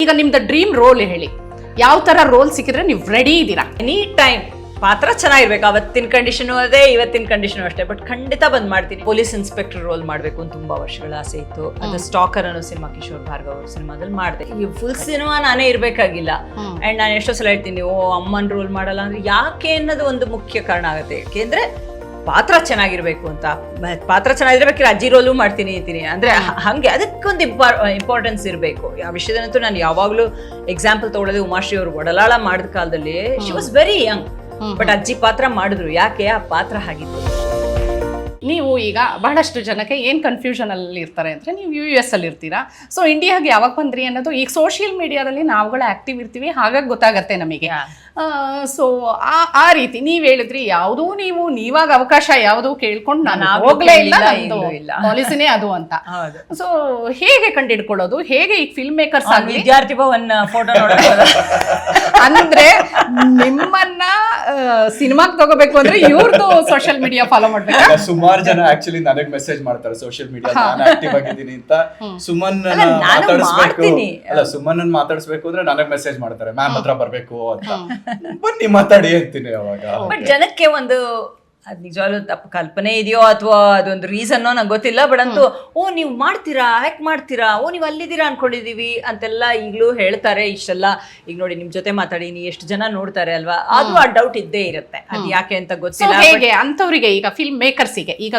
ಈಗ ನಿಮ್ದು dream roll ಹೇಳಿ, ಯಾವ ತರ ರೋಲ್ ಸಿಕ್ಕಿದ್ರೆ ನೀವು ರೆಡಿ ಇದ್ದೀರಾ? ಎನಿ ಟೈಮ್ ಪಾತ್ರ ಚೆನ್ನಾಗಿರ್ಬೇಕು. ಅವತ್ತಿನ ಕಂಡೀಷನು ಅದೇ, ಇವತ್ತಿನ ಕಂಡೀಷನು ಅಷ್ಟೇ. ಬಟ್ ಖಂಡಿತ ಬಂದ್ ಮಾಡ್ತೀನಿ. ಪೊಲೀಸ್ ಇನ್ಸ್ಪೆಕ್ಟರ್ ರೋಲ್ ಮಾಡ್ಬೇಕು ಅಂತ ತುಂಬಾ ವರ್ಷಗಳ ಆಸೆ ಇತ್ತು. ಅದು ಸ್ಟಾಕರ್ ಅನ್ನೋ ಸಿನಿಮಾ, ಕಿಶೋರ್ ಭಾರ್ಗವ್ ಅವ್ರ ಸಿನಿಮಾದಲ್ಲಿ ಮಾಡಿದೆ. ಈ ಫುಲ್ ಸಿನಿಮಾ ನಾನೇ ಇರ್ಬೇಕಾಗಿಲ್ಲ. ಅಂಡ್ ನಾನು ಎಷ್ಟೋ ಸಲ ಹೇಳ್ತೀನಿ, ಅಮ್ಮನ್ ರೋಲ್ ಮಾಡಲ್ಲ ಅಂದ್ರೆ ಯಾಕೆ ಅನ್ನೋದು ಒಂದು ಮುಖ್ಯ ಕಾರಣ ಆಗುತ್ತೆ. ಯಾಕೆಂದ್ರೆ ಪಾತ್ರ ಚೆನ್ನಾಗಿರ್ಬೇಕು ಅಂತ. ಪಾತ್ರ ಚೆನ್ನಾಗಿರ್ಬೇಕಿಲ್ಲ ಅಜ್ಜಿ ರೋಲು ಮಾಡ್ತೀನಿ ಅಂದ್ರೆ ಹಂಗೆ ಅದಕ್ಕೊಂದು ಇಂಪಾರ್ಟೆನ್ಸ್ ಇರಬೇಕು. ಆ ವಿಷಯದಲ್ಲಂತೂ ನಾನು ಯಾವಾಗ್ಲೂ ಎಕ್ಸಾಂಪಲ್ ತಗೊಳ್ಳೋದು ಉಮಾಶ್ರೀ ಅವರು ಒಡಲಾಳ ಮಾಡಿದ ಕಾಲದಲ್ಲಿ she was very Young, but ಅಜ್ಜಿ ಪಾತ್ರ ಮಾಡಿದ್ರು. ಯಾಕೆ ಆ ಪಾತ್ರ ಆಗಿತ್ತು. ನೀವು ಈಗ ಬಹಳಷ್ಟು ಜನಕ್ಕೆ ಏನು ಕನ್ಫ್ಯೂಷನ್ ಅಲ್ಲಿ ಇರ್ತಾರೆ ಅಂದರೆ, ನೀವು US ಅಲ್ಲಿ ಇರ್ತೀರಾ, ಸೊ ಇಂಡಿಯಾಗೆ ಯಾವಾಗ ಬಂದ್ರಿ ಅನ್ನೋದು ಈಗ ಸೋಷಿಯಲ್ ಮೀಡಿಯಾದಲ್ಲಿ ನಾವುಗಳು ಆಕ್ಟಿವ್ ಇರ್ತೀವಿ, ಹಾಗಾಗಿ ಗೊತ್ತಾಗತ್ತೆ ನಮಗೆ. ಸೊ ಆ ರೀತಿ ನೀವು ಹೇಳಿದ್ರಿ, ಯಾವುದೂ ನೀವಾಗ ಅವಕಾಶ ಯಾವುದು ಕೇಳ್ಕೊಂಡು ನಾನು ಹೋಗ್ಲೇ ಇಲ್ಲ, ಪಾಲಿಸಿನೇ ಅದು ಅಂತ. ಸೊ ಹೇಗೆ ಕಂಡಿಡ್ಕೊಳ್ಳೋದು, ಹೇಗೆ ಈಗ ಫಿಲ್ಮ್ ಮೇಕರ್ಸ್ ಆಗಲಿ, ವಿದ್ಯಾರ್ಥಿ ಭವನ್ ಫೋಟೋ ಅಂದ್ರೆ ನಿಮ್ಮನ್ನ ಸಿನಿಮಾಗೆ ತಗೋಬೇಕು ಅಂದ್ರೆ ಇವ್ರದ್ದು ಸೋಷಿಯಲ್ ಮೀಡಿಯಾ ಫಾಲೋ ಮಾಡ್ಬೇಕು. ಸುಮಾರು ಜನ ಆಕ್ಚುಲಿ ನನಗೆ ಮೆಸೇಜ್ ಮಾಡ್ತಾರೆ ಸೋಷಿಯಲ್ ಮೀಡಿಯಾ, ನಾನು ಆಕ್ಟಿವ್ ಆಗಿದ್ದೀನಿ ಅಂತ. ಸುಮನ್ ಮಾತಾಡಿಸ್ಬೇಕು ಅಂದ್ರೆ ನನಗೆ ಮೆಸೇಜ್ ಮಾಡ್ತಾರೆ, ಮ್ಯಾಮ್ ಹತ್ರ ಬರ್ಬೇಕು ಅಂತ. ಬನ್ನಿ ಮಾತಾಡಿ ಅಂತೀನಿ ಅವಾಗ. ಬಟ್ ಜನಕ್ಕೆ ಒಂದು ಅದ್ ನಿಜವಾಗ್ಲೂ ತಪ್ಪು ಕಲ್ಪನೆ ಇದೆಯೋ ಅಥವಾ ಅದೊಂದು ರೀಸನ್ನೋ ನಂಗೆ ಗೊತ್ತಿಲ್ಲ. ಬಟ್ ಅಂತೂ ನೀವು ಮಾಡ್ತೀರಾ, ಹ್ಯಾಕ್ ಮಾಡ್ತೀರಾ, ನೀವು ಅಲ್ಲಿದ್ದೀರಾ ಅನ್ಕೊಂಡಿದೀವಿ ಅಂತೆಲ್ಲ ಈಗಲೂ ಹೇಳ್ತಾರೆ. ಇಷ್ಟೆಲ್ಲ ಈಗ ನೋಡಿ ನಿಮ್ ಜೊತೆ ಮಾತಾಡಿ ಎಷ್ಟು ಜನ ನೋಡ್ತಾರೆ ಅಲ್ವಾ, ಅದು ಆ ಡೌಟ್ ಇದ್ದೇ ಇರುತ್ತೆ. ಅದು ಯಾಕೆ ಅಂತ ಗೊತ್ತಿಲ್ಲ. ಹೇಗೆ ಅಂತವ್ರಿಗೆ, ಈಗ ಫಿಲ್ಮ್ ಮೇಕರ್ಸಿಗೆ, ಈಗ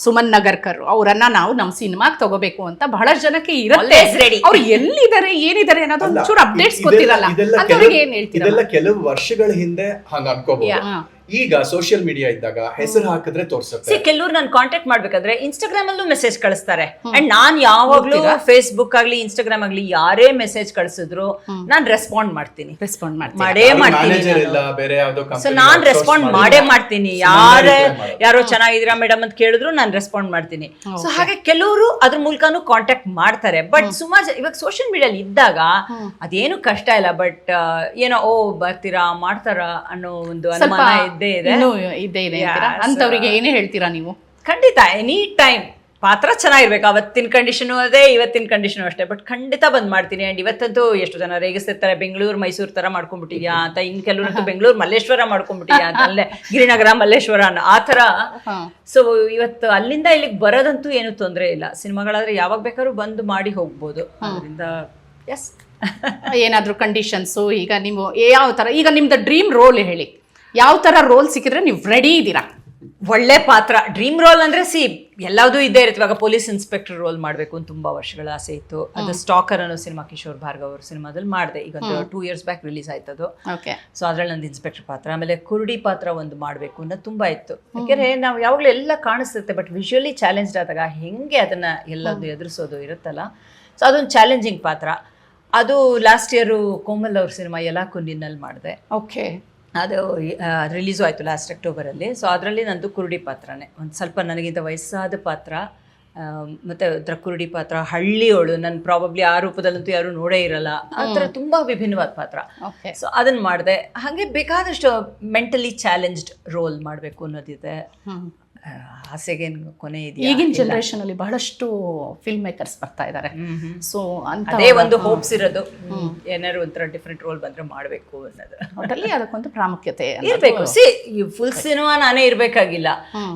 ಸುಮನ್ ನಗರ್ಕರ್ ಅವರನ್ನ ನಾವು ನಮ್ ಸಿನಿಮಾಗ್ ತಗೋಬೇಕು ಅಂತ ಬಹಳಷ್ಟು ಜನಕ್ಕೆ ಇರುತ್ತೆ. ಅವ್ರು ಎಲ್ಲಿದ್ದಾರೆ ಏನಿದ್ದಾರೆ ಅನ್ನೋದು ಒಂಚೂರು ಅಪ್ಡೇಟ್ಸ್ ಗೊತ್ತಿರಲ್ಲ. ಅಂತವ್ರಿಗೆ ಏನ್ ಹೇಳ್ತೀರಾ? ಇದೆಲ್ಲ ಕೆಲವು ವರ್ಷಗಳ ಹಿಂದೆ ಹಂಗ ಅನ್ಕೋಬಹುದು. ಈಗ ಸೋಷಿಯಲ್ ಮೀಡಿಯಾ ಇದ್ದಾಗ ಹೆಸರು ಹಾಕಿದ್ರೆ ತೋರ್ಸುತ್ತೆ. ಕೆಲವ್ರು ನಾನು ಕಾಂಟ್ಯಾಕ್ಟ್ ಮಾಡ್ಬೇಕಾದ್ರೆ ಇನ್ಸ್ಟಾಗ್ರಾಮ್ ಅಲ್ಲೂ ಮೆಸೇಜ್ ಕಳಿಸ್ತಾರೆ. ಅಂಡ್ ನಾನ್ ಯಾವಾಗ್ಲೂ ಫೇಸ್ಬುಕ್ ಆಗ್ಲಿ ಇನ್ಸ್ಟಾಗ್ರಾಮ್ ಆಗ್ಲಿ ಯಾರೇ ಮೆಸೇಜ್ ಕಳಿಸಿದ್ರು ನಾನ್ ರೆಸ್ಪಾಂಡ್ ಮಾಡ್ತೀನಿ. ಮಾಡೇ ಮಾಡ್ತೀನಿ. ಸೊ ನಾನ್ ರೆಸ್ಪಾಂಡ್ ಮಾಡೇ ಮಾಡ್ತೀನಿ. ಯಾರೋ ಚೆನ್ನಾಗಿದ್ದೀರಾ ಮೇಡಮ್ ಅಂತ ಕೇಳಿದ್ರು ನಾನು ರೆಸ್ಪಾಂಡ್ ಮಾಡ್ತೀನಿ. ಸೊ ಹಾಗೆ ಕೆಲವರು ಅದ್ರ ಮೂಲಕನೂ ಕಾಂಟ್ಯಾಕ್ಟ್ ಮಾಡ್ತಾರೆ. ಬಟ್ ಸುಮಾರು ಇವಾಗ ಸೋಷಿಯಲ್ ಮೀಡಿಯಾಲಿ ಇದ್ದಾಗ ಅದೇನು ಕಷ್ಟ ಇಲ್ಲ. ಬಟ್ ಏನೋ ಬರ್ತೀರಾ ಮಾಡ್ತಾರಾ ಅನ್ನೋ ಒಂದು ಅನುಮಾನ ಇದ್ದೇ ಇದೆ. ಅಂತವ್ರಿಗೆ ಏನೇ ಹೇಳ್ತೀರಾ ನೀವು? ಖಂಡಿತ ಎನಿ ಟೈಮ್ ಪಾತ್ರ ಚೆನ್ನಾಗಿರ್ಬೇಕು. ಅವತ್ತಿನ ಕಂಡೀಷನು ಅದೇ, ಇವತ್ತಿನ ಕಂಡೀಷನು ಅಷ್ಟೇ. ಬಟ್ ಖಂಡಿತ ಬಂದ್ ಮಾಡ್ತೀನಿ. ಅಂಡ್ ಇವತ್ತಂತೂ ಎಷ್ಟು ಜನ ರೇಗಿಸ್ತಿರ್ತಾರೆ, ಬೆಂಗಳೂರು ಮೈಸೂರು ತರ ಮಾಡ್ಕೊಂಡ್ಬಿಟ್ಟಿದ್ಯಾ ಅಂತ. ಇನ್ ಕೆಲವ್ರಂತೂ ಬೆಂಗಳೂರು ಮಲ್ಲೇಶ್ವರ ಮಾಡ್ಕೊಂಡ್ಬಿಟ್ಟಿದ್ಯಾ ಅಂತ, ಅಲ್ಲೇ ಗಿರಿನಗರ ಮಲ್ಲೇಶ್ವರ ಅನ್ನೋ ಆ ತರ. ಸೊ ಇವತ್ತು ಅಲ್ಲಿಂದ ಇಲ್ಲಿಗೆ ಬರೋದಂತೂ ಏನು ತೊಂದರೆ ಇಲ್ಲ. ಸಿನಿಮಾಗಳಾದ್ರೆ ಯಾವಾಗ ಬೇಕಾದ್ರೂ ಬಂದು ಮಾಡಿ ಹೋಗ್ಬೋದು. ಅದರಿಂದ ಎಸ್. ಏನಾದ್ರು ಕಂಡೀಷನ್ಸು, ಈಗ ನೀವು ಯಾವ ತರ, ಈಗ ನಿಮ್ದು ಡ್ರೀಮ್ ರೋಲ್ ಹೇಳಿ, ಯಾವ ತರ ರೋಲ್ ಸಿಕ್ಕಿದ್ರೆ ನೀವು ರೆಡಿ ಇದ್ದೀರಾ? ಒಳ್ಳೆ ಪಾತ್ರ, ಡ್ರೀಮ್ ರೋಲ್ ಅಂದ್ರೆ ಎಲ್ಲದೂ ಇದ್ದೇ ಇರುತ್ತೆ. ಇವಾಗ ಪೊಲೀಸ್ ಇನ್ಸ್ಪೆಕ್ಟರ್ ರೋಲ್ ಮಾಡ್ಬೇಕು ಅಂತ ತುಂಬಾ ವರ್ಷಗಳ ಆಸೆ ಇತ್ತು. ಅದು ಸ್ಟಾಕರ್ ಅನ್ನೋ ಸಿನಿಮಾ, ಕಿಶೋರ್ ಭಾರ್ಗವ್ ಅವ್ರ ಸಿನಿಮಾದಲ್ಲಿ ಮಾಡಿದೆ. ಈಗ 2 years ಬ್ಯಾಕ್ ರಿಲೀಸ್ ಆಯ್ತದು. ಸೊ ಅದ್ರಲ್ಲಿ ನಂದು ಇನ್ಸ್ಪೆಕ್ಟರ್ ಪಾತ್ರ. ಆಮೇಲೆ ಕುರುಡಿ ಪಾತ್ರ ಒಂದು ಮಾಡ್ಬೇಕು ಅನ್ನೋದು ತುಂಬಾ ಇತ್ತು. ಯಾಕೆಂದ್ರೆ ನಾವು ಯಾವಾಗ್ಲೂ ಎಲ್ಲ ಕಾಣಿಸುತ್ತೆ, ಬಟ್ ವಿಜುವಲಿ ಚಾಲೆಂಜ್ಡ್ ಆದಾಗ ಹೆಂಗೆ ಅದನ್ನ ಎಲ್ಲದೂ ಎದುರಿಸೋದು ಇರುತ್ತಲ್ಲ. ಸೊ ಅದೊಂದು ಚಾಲೆಂಜಿಂಗ್ ಪಾತ್ರ. ಅದು ಲಾಸ್ಟ್ ಇಯರ್ ಕೋಮಲ್ ಅವ್ರ ಸಿನಿಮಾ ಎಲ್ಲ ಕುಂದಿನಲ್ಲಿ ಮಾಡಿದೆ. ಓಕೆ, ಅದು ರಿಲೀಸು ಆಯಿತು ಲಾಸ್ಟ್ ಅಕ್ಟೋಬರಲ್ಲಿ. ಸೊ ಅದರಲ್ಲಿ ನಂದು ಕುರುಡಿ ಪಾತ್ರನೇ, ಒಂದು ಸ್ವಲ್ಪ ನನಗಿಂತ ವಯಸ್ಸಾದ ಪಾತ್ರ. ಮತ್ತು ಅದರ ಕುರುಡಿ ಪಾತ್ರ ಹಳ್ಳಿಯೋಳು, ನಾನು ಪ್ರಾಬಬ್ಲಿ ಆ ರೂಪದಲ್ಲಂತೂ ಯಾರು ನೋಡೇ ಇರಲ್ಲ. ಆ ಥರ ತುಂಬ ವಿಭಿನ್ನವಾದ ಪಾತ್ರ. ಸೊ ಅದನ್ನು ಮಾಡಿದೆ. ಹಾಗೆ ಬೇಕಾದಷ್ಟು ಮೆಂಟಲಿ ಚಾಲೆಂಜ್ಡ್ ರೋಲ್ ಮಾಡಬೇಕು ಅನ್ನೋದಿದೆ. ಆಸೆಗೆ ಕೊನೆ ಇದೆ. ಈಗಿನ ಜನರೇಷನ್ ಅಲ್ಲಿ ಬಹಳಷ್ಟು ಫಿಲ್ಮ್ ಮೇಕರ್ಸ್ ಬರ್ತಾ ಇದ್ದಾರೆ. ಸೊ ಅದೇ ಒಂದು ಹೋಪ್ಸ್ ಇರೋದು, ಏನಾದ್ರು ಒಂಥರ ಡಿಫ್ರೆಂಟ್ ರೋಲ್ ಬಂದ್ರೆ ಮಾಡಬೇಕು ಅನ್ನೋದು. ಒಟ್ಟಲ್ಲಿ ಅದಕ್ಕೊಂದು ಪ್ರಾಮುಖ್ಯತೆ ಇರ್ಬೇಕು. ಫುಲ್ ಸಿನಿಮಾ ನಾನೇ ಇರ್ಬೇಕಾಗಿಲ್ಲ.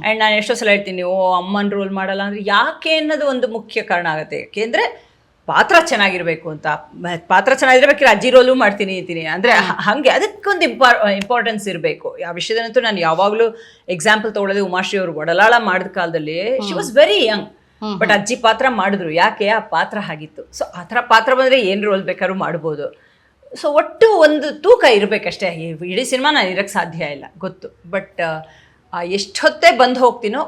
ಅಂಡ್ ನಾನು ಎಷ್ಟೋ ಸಲ ಹೇಳ್ತೀನಿ, ಅಮ್ಮನ್ ರೋಲ್ ಮಾಡಲ್ಲ ಅಂದ್ರೆ ಯಾಕೆ ಅನ್ನೋದು ಒಂದು ಮುಖ್ಯ ಕಾರಣ ಆಗುತ್ತೆ. ಯಾಕೆಂದ್ರೆ ಪಾತ್ರ ಚೆನ್ನಾಗಿರ್ಬೇಕು ಅಂತ. ಪಾತ್ರ ಚೆನ್ನಾಗಿರ್ಬೇಕಿಲ್ಲ ಅಜ್ಜಿ ರೋಲು ಮಾಡ್ತೀನಿ ಅಂದ್ರೆ ಹಂಗೆ ಅದಕ್ಕೊಂದು ಇಂಪಾರ್ಟೆನ್ಸ್ ಇರಬೇಕು. ಆ ವಿಷಯದಲ್ಲಂತೂ ನಾನು ಯಾವಾಗ್ಲೂ ಎಕ್ಸಾಂಪಲ್ ತಗೊಳ್ಳೋದು ಉಮಾಶ್ರೀ ಅವರು ಒಡಲಾಳ ಮಾಡಿದ ಕಾಲದಲ್ಲಿ she was very Young, but ಅಜ್ಜಿ ಪಾತ್ರ ಮಾಡಿದ್ರು. ಯಾಕೆ ಆ ಪಾತ್ರ ಆಗಿತ್ತು. ಸೊ ಆ ಥರ ಪಾತ್ರ ಬಂದ್ರೆ ಏನ್ ರೋಲ್ ಬೇಕಾದ್ರೂ ಮಾಡ್ಬೋದು. ಸೊ ಒಟ್ಟು ಒಂದು ತೂಕ ಇರಬೇಕಷ್ಟೇ. ಇಡೀ ಸಿನಿಮಾ ನಾನು ಇರಕ್ಕೆ ಸಾಧ್ಯ ಇಲ್ಲ ಗೊತ್ತು. ಬಟ್ ಎಷ್ಟು ಹೊತ್ತೇ ಬಂದು ಹೋಗ್ತೀನೋ,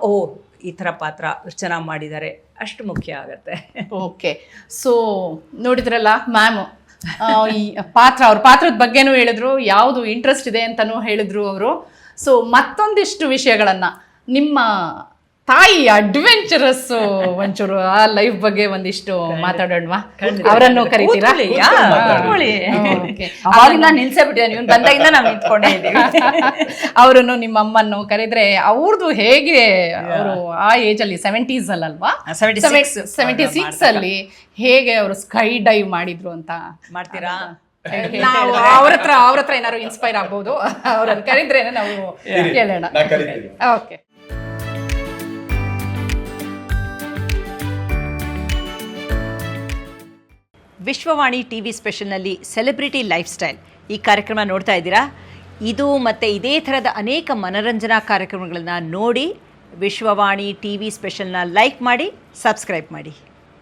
ಈ ಥರ ಪಾತ್ರ ಚೆನ್ನಾಗಿ ಮಾಡಿದ್ದಾರೆ, ಅಷ್ಟು ಮುಖ್ಯ ಆಗುತ್ತೆ. ಓಕೆ, ಸೊ ನೋಡಿದ್ರಲ್ಲ ಮ್ಯಾಮು ಈ ಅವ್ರ ಪಾತ್ರದ ಬಗ್ಗೆನೂ ಹೇಳಿದ್ರು, ಯಾವುದು ಇಂಟ್ರೆಸ್ಟ್ ಇದೆ ಅಂತಲೂ ಹೇಳಿದ್ರು ಅವರು. ಸೊ ಮತ್ತೊಂದಿಷ್ಟು ವಿಷಯಗಳನ್ನು ನಿಮ್ಮ ತಾಯಿ ಅಡ್ವೆಂಚರಸ್ ಒಂಚೂರು ಆ ಲೈಫ್ ಬಗ್ಗೆ ಒಂದಿಷ್ಟು ಮಾತಾಡೋಣವಾ? ಅವರನ್ನು ಕರಿತೀರಾ? Okay. ಅವಾಗಿಂದ ನಿಲ್ಸೇ ಬಿಟ್ಟಿದೆ, ನೀವು ಬಂದಾಗಿಂದ ನಾವು ನಿಂತ್ಕೊಂಡೇ ಇದ್ದೀವಿ. ಅವರನ್ನು ನಿಮ್ಮ ಅಮ್ಮನ್ನು ಕರೆದ್ರೆ ಅವ್ರದ್ದು ಹೇಗೆ, ಅವರು ಆ ಏಜ್ ಅಲ್ಲಿ 70s ಅಲ್ವಾ, 76 ಅಲ್ಲಿ ಹೇಗೆ ಅವರು ಸ್ಕೈ ಡೈವ್ ಮಾಡಿದ್ರು ಅಂತ ಮಾಡ್ತೀರಾ? ನಾವು ಅವ್ರ ಹತ್ರ ಏನಾದ್ರು ಇನ್ಸ್ಪೈರ್ ಆಗ್ಬೋದು. ಅವ್ರನ್ನ ಕರೆದ್ರೆ ನಾವು ಕೇಳೋಣ. ನಾ ಕರಿತೀನಿ. ಓಕೆ. ವಿಶ್ವವಾಣಿ ಟಿವಿ ಸ್ಪೆಷಲ್ನಲ್ಲಿ ಸೆಲೆಬ್ರಿಟಿ ಲೈಫ್ ಸ್ಟೈಲ್ ಈ ಕಾರ್ಯಕ್ರಮ ನೋಡ್ತಾ ಇದ್ದೀರಾ. ಇದು ಮತ್ತು ಇದೇ ಥರದ ಅನೇಕ ಮನರಂಜನಾ ಕಾರ್ಯಕ್ರಮಗಳನ್ನು ನೋಡಿ ವಿಶ್ವವಾಣಿ ಟಿವಿ ಸ್ಪೆಷಲ್ನ ಲೈಕ್ ಮಾಡಿ, ಸಬ್ಸ್ಕ್ರೈಬ್ ಮಾಡಿ.